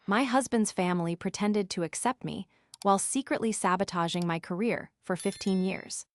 My husband's family pretended to accept me while secretly sabotaging my career for 15 years.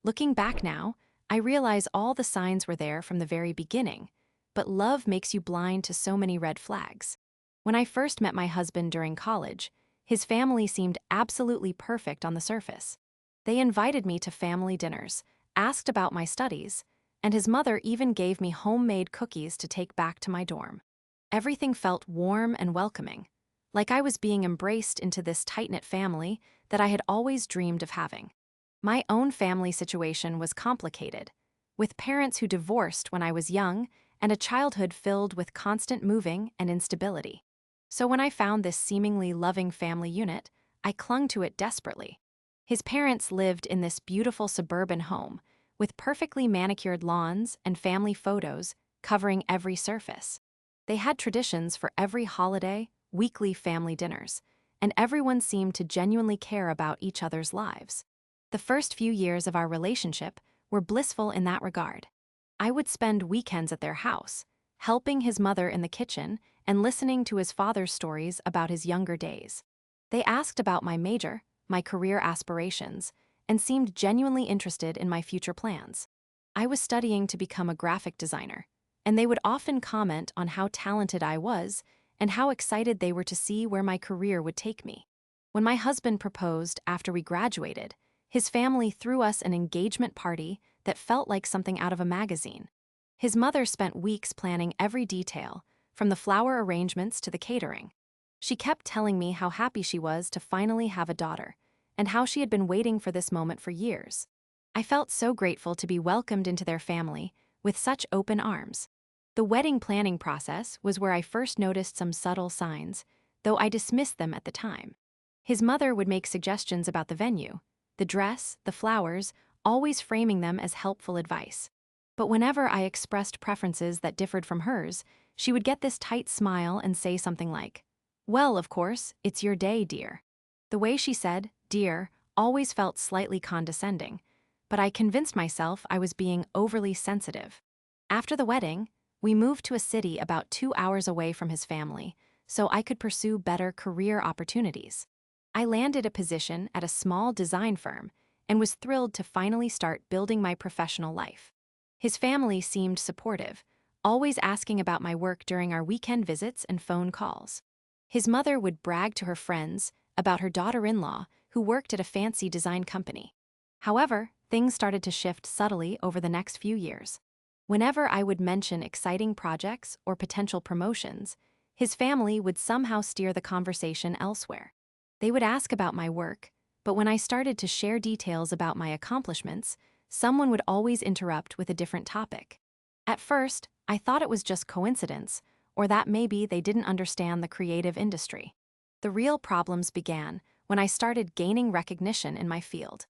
Looking back now, I realize all the signs were there from the very beginning, but love makes you blind to so many red flags. When I first met my husband during college, his family seemed absolutely perfect on the surface. They invited me to family dinners, asked about my studies, and his mother even gave me homemade cookies to take back to my dorm. Everything felt warm and welcoming, like I was being embraced into this tight-knit family that I had always dreamed of having. My own family situation was complicated, with parents who divorced when I was young and a childhood filled with constant moving and instability. So when I found this seemingly loving family unit, I clung to it desperately. His parents lived in this beautiful suburban home, with perfectly manicured lawns and family photos covering every surface. They had traditions for every holiday, weekly family dinners, and everyone seemed to genuinely care about each other's lives. The first few years of our relationship were blissful in that regard. I would spend weekends at their house, helping his mother in the kitchen and listening to his father's stories about his younger days. They asked about my major, my career aspirations, and seemed genuinely interested in my future plans. I was studying to become a graphic designer, and they would often comment on how talented I was and how excited they were to see where my career would take me. When my husband proposed after we graduated, his family threw us an engagement party that felt like something out of a magazine. His mother spent weeks planning every detail, from the flower arrangements to the catering. She kept telling me how happy she was to finally have a daughter, and how she had been waiting for this moment for years. I felt so grateful to be welcomed into their family with such open arms. The wedding planning process was where I first noticed some subtle signs, though I dismissed them at the time. His mother would make suggestions about the venue, the dress, the flowers, always framing them as helpful advice. But whenever I expressed preferences that differed from hers, she would get this tight smile and say something like, "Well, of course, it's your day, dear." The way she said, "dear," always felt slightly condescending, but I convinced myself I was being overly sensitive. After the wedding, we moved to a city about 2 hours away from his family, so I could pursue better career opportunities. I landed a position at a small design firm and was thrilled to finally start building my professional life. His family seemed supportive, always asking about my work during our weekend visits and phone calls. His mother would brag to her friends about her daughter-in-law who worked at a fancy design company. However, things started to shift subtly over the next few years. Whenever I would mention exciting projects or potential promotions, his family would somehow steer the conversation elsewhere. They would ask about my work, but when I started to share details about my accomplishments, someone would always interrupt with a different topic. At first, I thought it was just coincidence, or that maybe they didn't understand the creative industry. The real problems began when I started gaining recognition in my field.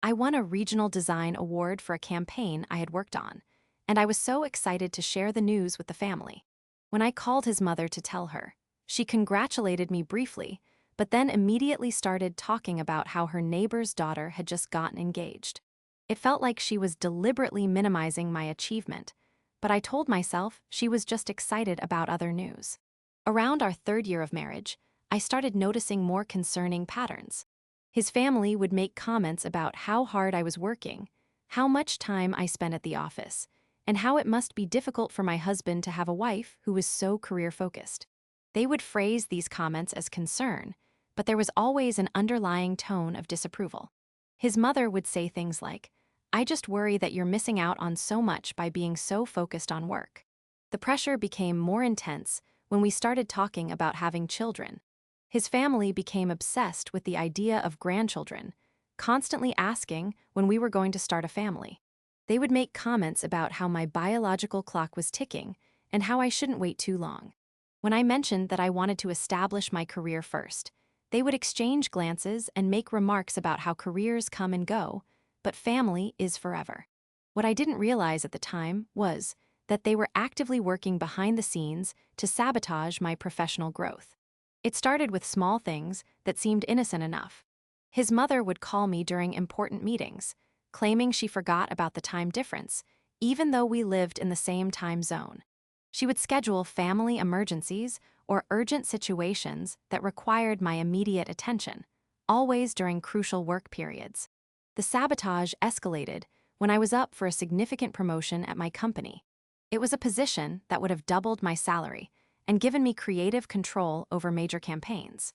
I won a regional design award for a campaign I had worked on, and I was so excited to share the news with the family. When I called his mother to tell her, she congratulated me briefly, but then immediately started talking about how her neighbor's daughter had just gotten engaged. It felt like she was deliberately minimizing my achievement, but I told myself she was just excited about other news. Around our third year of marriage, I started noticing more concerning patterns. His family would make comments about how hard I was working, how much time I spent at the office, and how it must be difficult for my husband to have a wife who was so career-focused. They would phrase these comments as concern, but there was always an underlying tone of disapproval. His mother would say things like, "I just worry that you're missing out on so much by being so focused on work." The pressure became more intense when we started talking about having children. His family became obsessed with the idea of grandchildren, constantly asking when we were going to start a family. They would make comments about how my biological clock was ticking and how I shouldn't wait too long. When I mentioned that I wanted to establish my career first, they would exchange glances and make remarks about how careers come and go, but family is forever. What I didn't realize at the time was that they were actively working behind the scenes to sabotage my professional growth. It started with small things that seemed innocent enough. His mother would call me during important meetings, claiming she forgot about the time difference, even though we lived in the same time zone. She would schedule family emergencies or urgent situations that required my immediate attention, always during crucial work periods. The sabotage escalated when I was up for a significant promotion at my company. It was a position that would have doubled my salary and given me creative control over major campaigns.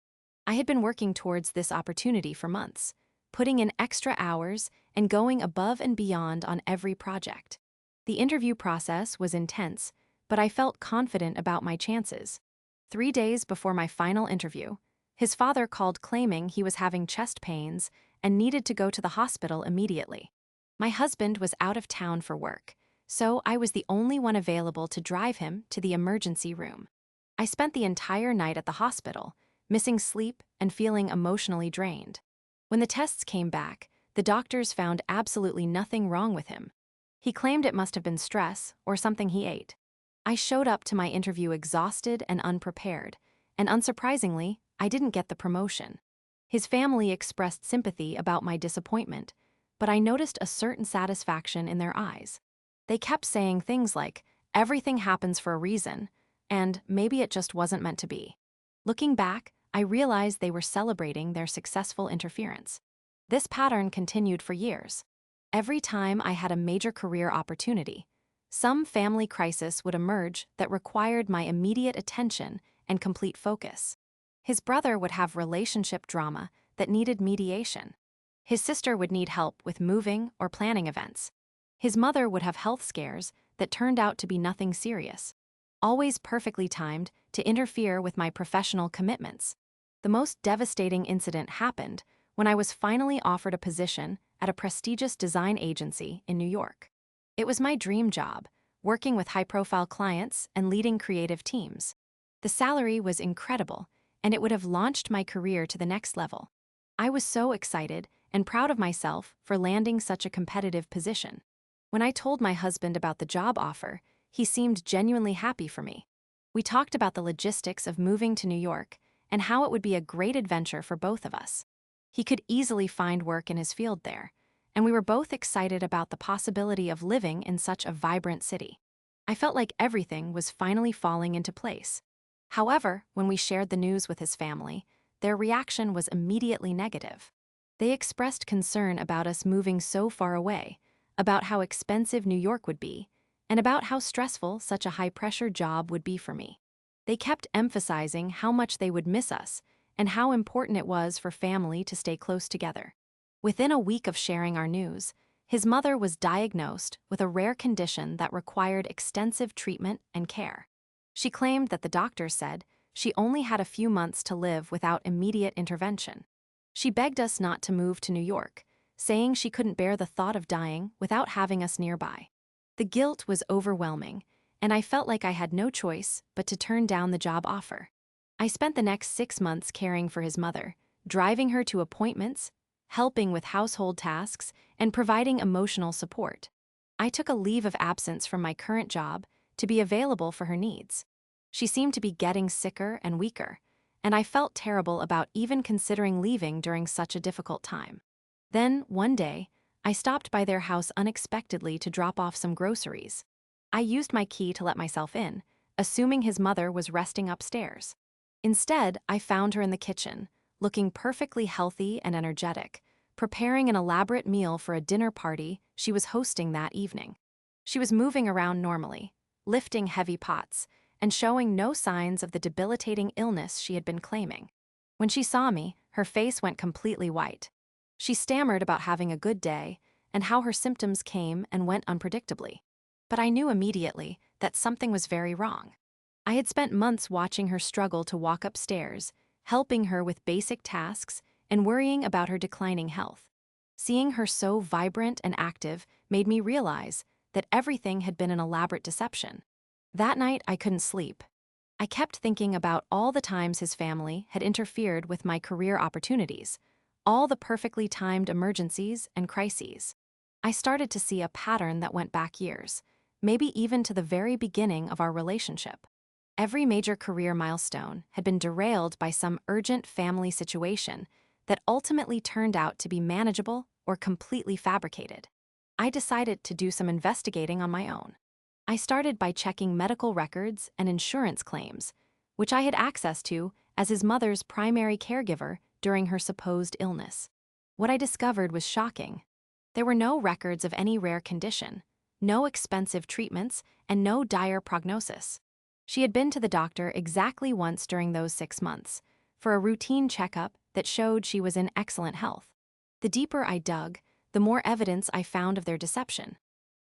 I had been working towards this opportunity for months, putting in extra hours and going above and beyond on every project. The interview process was intense, but I felt confident about my chances. 3 days before my final interview, his father called claiming he was having chest pains and needed to go to the hospital immediately. My husband was out of town for work, so I was the only one available to drive him to the emergency room. I spent the entire night at the hospital, missing sleep and feeling emotionally drained. When the tests came back, the doctors found absolutely nothing wrong with him. He claimed it must have been stress or something he ate. I showed up to my interview exhausted and unprepared, and unsurprisingly, I didn't get the promotion. His family expressed sympathy about my disappointment, but I noticed a certain satisfaction in their eyes. They kept saying things like, "Everything happens for a reason," and "maybe it just wasn't meant to be." Looking back, I realized they were celebrating their successful interference. This pattern continued for years. Every time I had a major career opportunity, some family crisis would emerge that required my immediate attention and complete focus. His brother would have relationship drama that needed mediation. His sister would need help with moving or planning events. His mother would have health scares that turned out to be nothing serious, always perfectly timed to interfere with my professional commitments. The most devastating incident happened when I was finally offered a position at a prestigious design agency in New York. It was my dream job, working with high-profile clients and leading creative teams. The salary was incredible, and it would have launched my career to the next level. I was so excited and proud of myself for landing such a competitive position. When I told my husband about the job offer, he seemed genuinely happy for me. We talked about the logistics of moving to New York and how it would be a great adventure for both of us. He could easily find work in his field there, and we were both excited about the possibility of living in such a vibrant city. I felt like everything was finally falling into place. However, when we shared the news with his family, their reaction was immediately negative. They expressed concern about us moving so far away, about how expensive New York would be, and about how stressful such a high-pressure job would be for me. They kept emphasizing how much they would miss us and how important it was for family to stay close together. Within a week of sharing our news, his mother was diagnosed with a rare condition that required extensive treatment and care. She claimed that the doctors said she only had a few months to live without immediate intervention. She begged us not to move to New York, saying she couldn't bear the thought of dying without having us nearby. The guilt was overwhelming, and I felt like I had no choice but to turn down the job offer. I spent the next 6 months caring for his mother, driving her to appointments, helping with household tasks, and providing emotional support. I took a leave of absence from my current job to be available for her needs. She seemed to be getting sicker and weaker, and I felt terrible about even considering leaving during such a difficult time. Then, one day, I stopped by their house unexpectedly to drop off some groceries. I used my key to let myself in, assuming his mother was resting upstairs. Instead, I found her in the kitchen, looking perfectly healthy and energetic, preparing an elaborate meal for a dinner party she was hosting that evening. She was moving around normally, lifting heavy pots, and showing no signs of the debilitating illness she had been claiming. When she saw me, her face went completely white. She stammered about having a good day and how her symptoms came and went unpredictably. But I knew immediately that something was very wrong. I had spent months watching her struggle to walk upstairs, helping her with basic tasks and worrying about her declining health. Seeing her so vibrant and active made me realize that everything had been an elaborate deception. That night, I couldn't sleep. I kept thinking about all the times his family had interfered with my career opportunities, all the perfectly timed emergencies and crises. I started to see a pattern that went back years, maybe even to the very beginning of our relationship. Every major career milestone had been derailed by some urgent family situation that ultimately turned out to be manageable or completely fabricated. I decided to do some investigating on my own. I started by checking medical records and insurance claims, which I had access to as his mother's primary caregiver during her supposed illness. What I discovered was shocking. There were no records of any rare condition, no expensive treatments, and no dire prognosis. She had been to the doctor exactly once during those 6 months, for a routine checkup that showed she was in excellent health. The deeper I dug, the more evidence I found of their deception.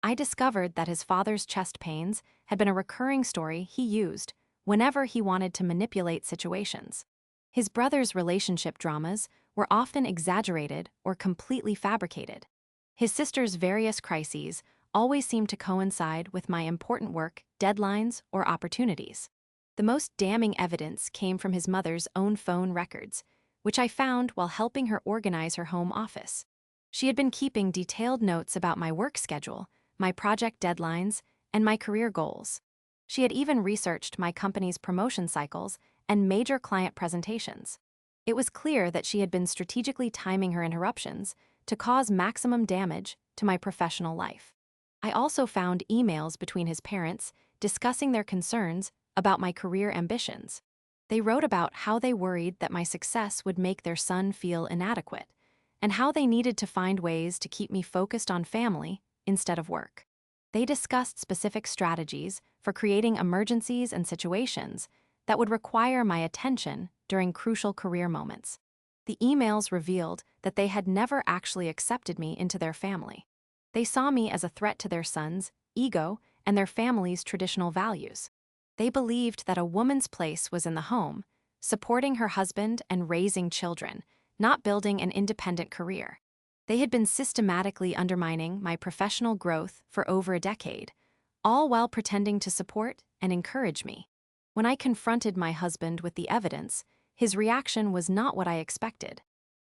I discovered that his father's chest pains had been a recurring story he used whenever he wanted to manipulate situations. His brother's relationship dramas were often exaggerated or completely fabricated. His sister's various crises always seemed to coincide with my important work, deadlines, or opportunities. The most damning evidence came from his mother's own phone records, which I found while helping her organize her home office. She had been keeping detailed notes about my work schedule, my project deadlines, and my career goals. She had even researched my company's promotion cycles and major client presentations. It was clear that she had been strategically timing her interruptions to cause maximum damage to my professional life. I also found emails between his parents discussing their concerns about my career ambitions. They wrote about how they worried that my success would make their son feel inadequate, and how they needed to find ways to keep me focused on family instead of work. They discussed specific strategies for creating emergencies and situations that would require my attention during crucial career moments. The emails revealed that they had never actually accepted me into their family. They saw me as a threat to their son's ego and their family's traditional values. They believed that a woman's place was in the home, supporting her husband and raising children, not building an independent career. They had been systematically undermining my professional growth for over a decade, all while pretending to support and encourage me. When I confronted my husband with the evidence, his reaction was not what I expected.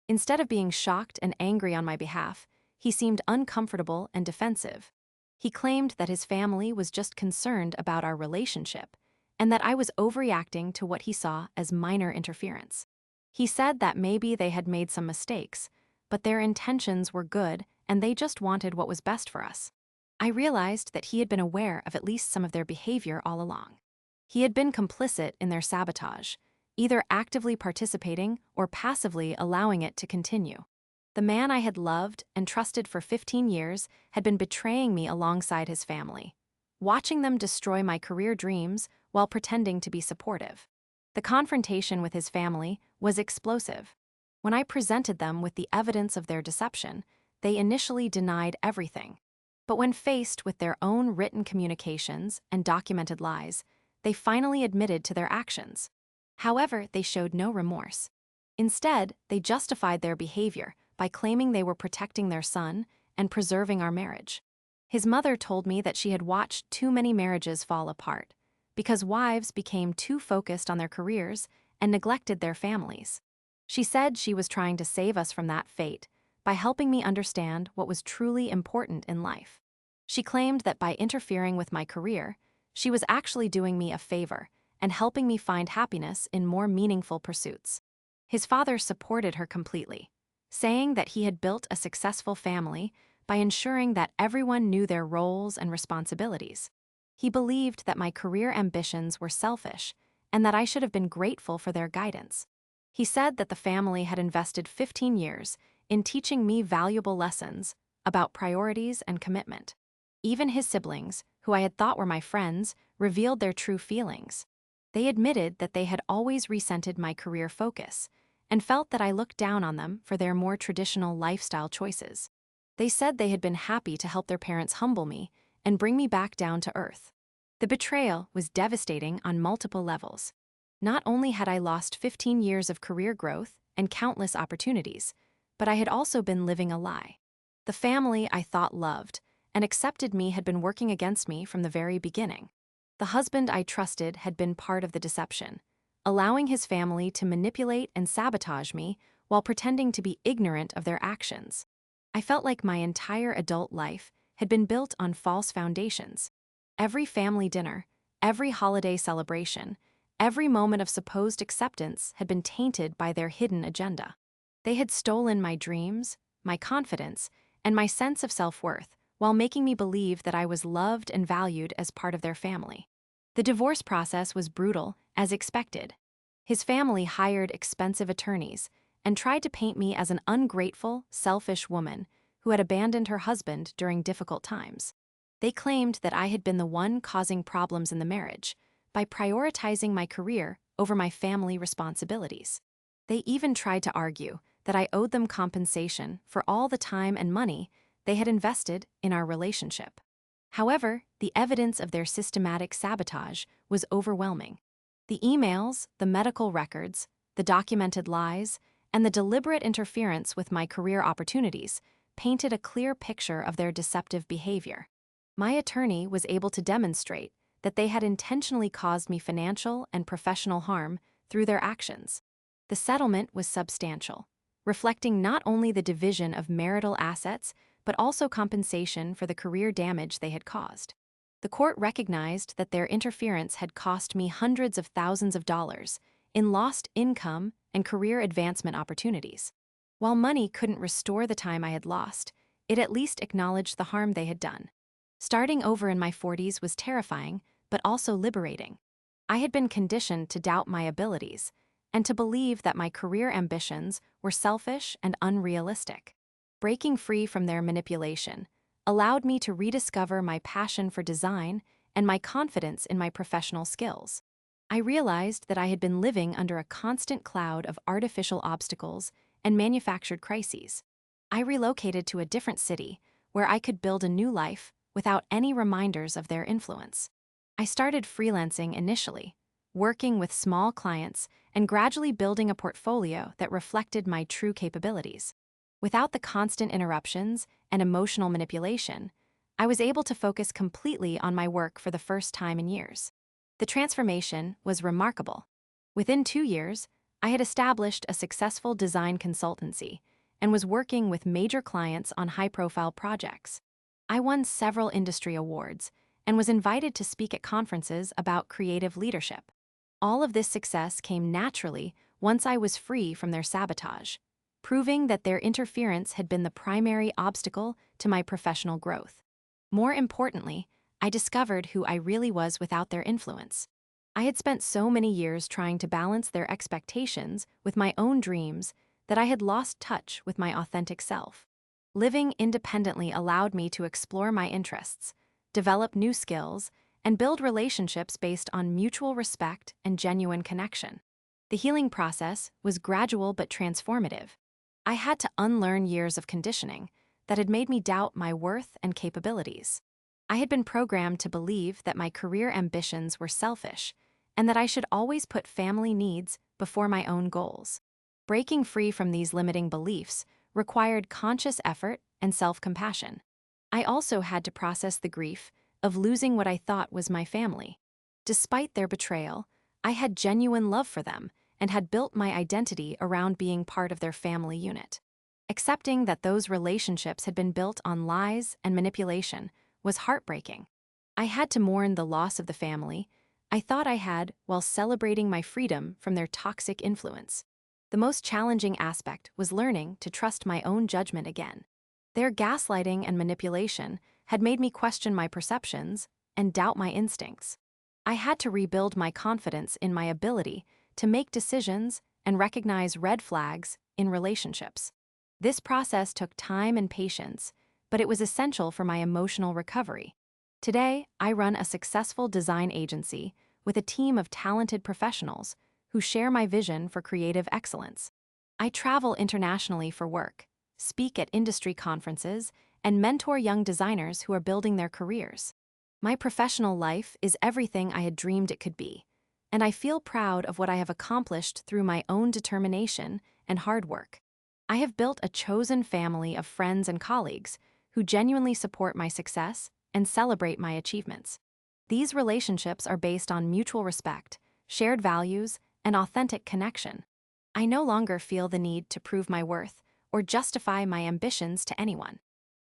Instead of being shocked and angry on my behalf, he seemed uncomfortable and defensive. He claimed that his family was just concerned about our relationship, and that I was overreacting to what he saw as minor interference. He said that maybe they had made some mistakes, but their intentions were good and they just wanted what was best for us. I realized that he had been aware of at least some of their behavior all along. He had been complicit in their sabotage, either actively participating or passively allowing it to continue. The man I had loved and trusted for 15 years had been betraying me alongside his family, watching them destroy my career dreams while pretending to be supportive. The confrontation with his family was explosive. When I presented them with the evidence of their deception, they initially denied everything. But when faced with their own written communications and documented lies, they finally admitted to their actions. However, they showed no remorse. Instead, they justified their behavior by claiming they were protecting their son and preserving our marriage. His mother told me that she had watched too many marriages fall apart because wives became too focused on their careers and neglected their families. She said she was trying to save us from that fate by helping me understand what was truly important in life. She claimed that by interfering with my career, she was actually doing me a favor and helping me find happiness in more meaningful pursuits. His father supported her completely, saying that he had built a successful family by ensuring that everyone knew their roles and responsibilities. He believed that my career ambitions were selfish and that I should have been grateful for their guidance. He said that the family had invested 15 years in teaching me valuable lessons about priorities and commitment. Even his siblings, who I had thought were my friends, revealed their true feelings. They admitted that they had always resented my career focus and felt that I looked down on them for their more traditional lifestyle choices. They said they had been happy to help their parents humble me and bring me back down to earth. The betrayal was devastating on multiple levels. Not only had I lost 15 years of career growth and countless opportunities, but I had also been living a lie. The family I thought loved and accepted me had been working against me from the very beginning. The husband I trusted had been part of the deception, allowing his family to manipulate and sabotage me while pretending to be ignorant of their actions. I felt like my entire adult life had been built on false foundations. Every family dinner, every holiday celebration, every moment of supposed acceptance had been tainted by their hidden agenda. They had stolen my dreams, my confidence, and my sense of self-worth while making me believe that I was loved and valued as part of their family. The divorce process was brutal as expected. His family hired expensive attorneys and tried to paint me as an ungrateful, selfish woman who had abandoned her husband during difficult times. They claimed that I had been the one causing problems in the marriage by prioritizing my career over my family responsibilities. They even tried to argue that I owed them compensation for all the time and money they had invested in our relationship. However, the evidence of their systematic sabotage was overwhelming. The emails, the medical records, the documented lies, and the deliberate interference with my career opportunities painted a clear picture of their deceptive behavior. My attorney was able to demonstrate that they had intentionally caused me financial and professional harm through their actions. The settlement was substantial, reflecting not only the division of marital assets but also compensation for the career damage they had caused. The court recognized that their interference had cost me hundreds of thousands of dollars in lost income and career advancement opportunities. While money couldn't restore the time I had lost, it at least acknowledged the harm they had done. Starting over in my 40s was terrifying, but also liberating. I had been conditioned to doubt my abilities and to believe that my career ambitions were selfish and unrealistic. Breaking free from their manipulation allowed me to rediscover my passion for design and my confidence in my professional skills. I realized that I had been living under a constant cloud of artificial obstacles and manufactured crises. I relocated to a different city where I could build a new life without any reminders of their influence. I started freelancing initially, working with small clients and gradually building a portfolio that reflected my true capabilities. Without the constant interruptions and emotional manipulation, I was able to focus completely on my work for the first time in years. The transformation was remarkable. Within 2 years, I had established a successful design consultancy and was working with major clients on high-profile projects. I won several industry awards and was invited to speak at conferences about creative leadership. All of this success came naturally once I was free from their sabotage, proving that their interference had been the primary obstacle to my professional growth. More importantly, I discovered who I really was without their influence. I had spent so many years trying to balance their expectations with my own dreams that I had lost touch with my authentic self. Living independently allowed me to explore my interests, develop new skills, and build relationships based on mutual respect and genuine connection. The healing process was gradual but transformative. I had to unlearn years of conditioning that had made me doubt my worth and capabilities. I had been programmed to believe that my career ambitions were selfish and that I should always put family needs before my own goals. Breaking free from these limiting beliefs required conscious effort and self-compassion. I also had to process the grief of losing what I thought was my family. Despite their betrayal, I had genuine love for them and had built my identity around being part of their family unit. Accepting that those relationships had been built on lies and manipulation was heartbreaking. I had to mourn the loss of the family I thought I had while celebrating my freedom from their toxic influence. The most challenging aspect was learning to trust my own judgment again. Their gaslighting and manipulation had made me question my perceptions and doubt my instincts. I had to rebuild my confidence in my ability to make decisions and recognize red flags in relationships. This process took time and patience, but it was essential for my emotional recovery. Today, I run a successful design agency with a team of talented professionals who share my vision for creative excellence. I travel internationally for work, speak at industry conferences, and mentor young designers who are building their careers. My professional life is everything I had dreamed it could be, and I feel proud of what I have accomplished through my own determination and hard work. I have built a chosen family of friends and colleagues who genuinely support my success and celebrate my achievements. These relationships are based on mutual respect, shared values, and authentic connection. I no longer feel the need to prove my worth or justify my ambitions to anyone.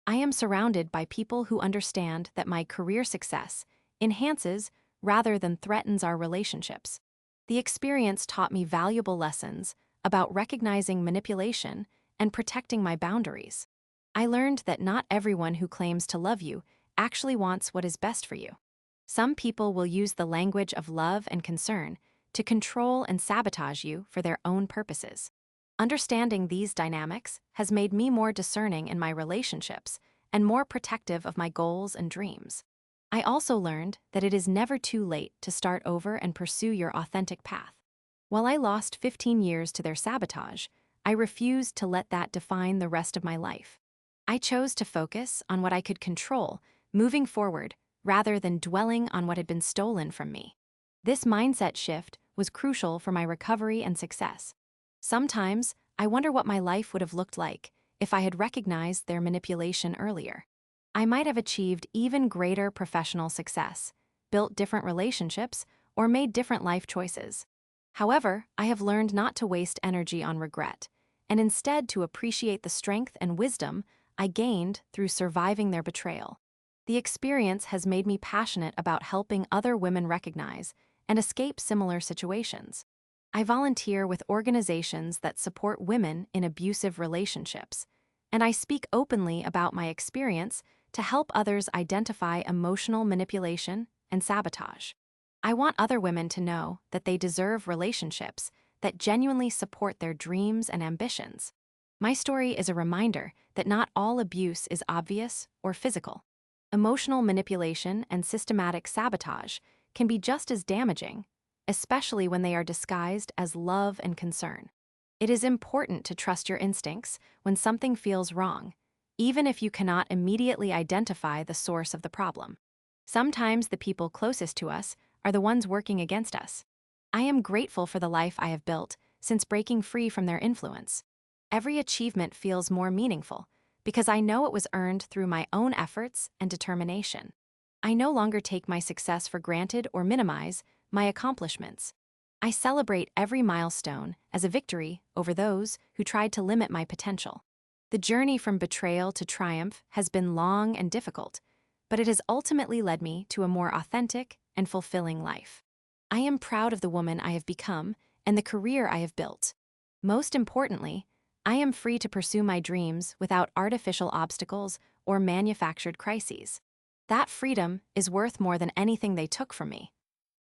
I am surrounded by people who understand that my career success enhances rather than threatens our relationships. The experience taught me valuable lessons about recognizing manipulation and protecting my boundaries. I learned that not everyone who claims to love you actually wants what is best for you. Some people will use the language of love and concern to control and sabotage you for their own purposes. Understanding these dynamics has made me more discerning in my relationships and more protective of my goals and dreams. I also learned that it is never too late to start over and pursue your authentic path. While I lost 15 years to their sabotage, I refused to let that define the rest of my life. I chose to focus on what I could control, moving forward, rather than dwelling on what had been stolen from me. This mindset shift was crucial for my recovery and success. Sometimes, I wonder what my life would have looked like if I had recognized their manipulation earlier. I might have achieved even greater professional success, built different relationships, or made different life choices. However, I have learned not to waste energy on regret, and instead to appreciate the strength and wisdom I gained through surviving their betrayal. The experience has made me passionate about helping other women recognize and escape similar situations. I volunteer with organizations that support women in abusive relationships, and I speak openly about my experience to help others identify emotional manipulation and sabotage. I want other women to know that they deserve relationships that genuinely support their dreams and ambitions. My story is a reminder that not all abuse is obvious or physical. Emotional manipulation and systematic sabotage can be just as damaging, especially when they are disguised as love and concern. It is important to trust your instincts when something feels wrong, even if you cannot immediately identify the source of the problem. Sometimes the people closest to us are the ones working against us. I am grateful for the life I have built since breaking free from their influence. Every achievement feels more meaningful because I know it was earned through my own efforts and determination. I no longer take my success for granted or minimize my accomplishments. I celebrate every milestone as a victory over those who tried to limit my potential. The journey from betrayal to triumph has been long and difficult, but it has ultimately led me to a more authentic and fulfilling life. I am proud of the woman I have become and the career I have built. Most importantly, I am free to pursue my dreams without artificial obstacles or manufactured crises. That freedom is worth more than anything they took from me.